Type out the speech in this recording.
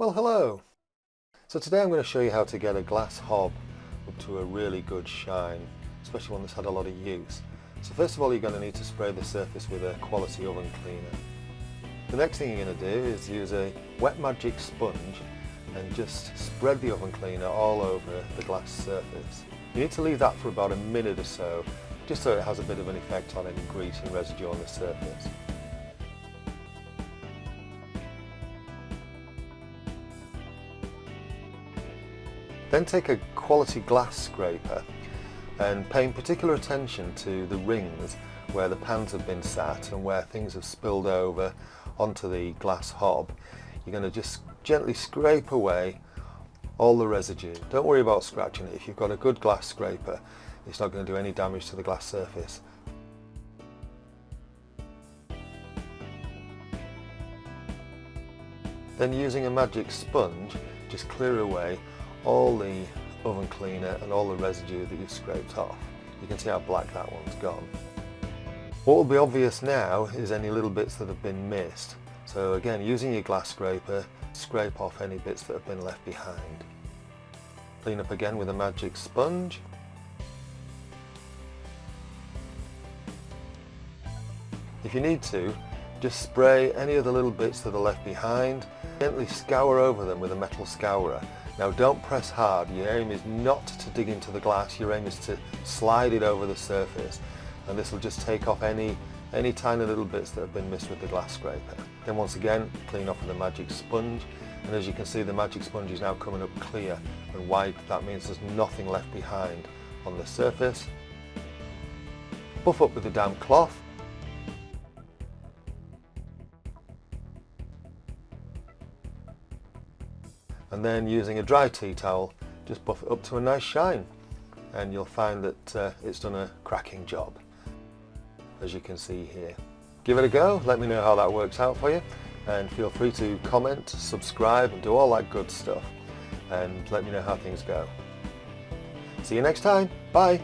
Well, hello! So today I'm going to show you how to get a glass hob up to a really good shine, especially one that's had a lot of use. So first of all, you're going to need to spray the surface with a quality oven cleaner. The next thing you're going to do is use a wet magic sponge and just spread the oven cleaner all over the glass surface. You need to leave that for about a minute or so, just so it has a bit of an effect on any grease and residue on the surface. Then take a quality glass scraper and paying particular attention to the rings where the pans have been sat and where things have spilled over onto the glass hob. You're going to just gently scrape away all the residue. Don't worry about scratching it. If you've got a good glass scraper, it's not going to do any damage to the glass surface. Then using a magic sponge, just clear away all the oven cleaner and all the residue that you've scraped off. You can see how black that one's gone. What will be obvious now is any little bits that have been missed. So again, using your glass scraper, scrape off any bits that have been left behind. Clean up again with a magic sponge. If you need to, just spray any of the little bits that are left behind. Gently scour over them with a metal scourer. Now don't press hard. Your aim is not to dig into the glass, your aim is to slide it over the surface, and this will just take off any tiny little bits that have been missed with the glass scraper. Then once again, clean off with a magic sponge, and as you can see, the magic sponge is now coming up clear and white. That means there's nothing left behind on the surface. Buff up with a damp cloth. And then using a dry tea towel, just buff it up to a nice shine, and you'll find that it's done a cracking job, as you can see here. Give it a go, let me know how that works out for you, and feel free to comment, subscribe and do all that good stuff, and let me know how things go. See you next time, bye!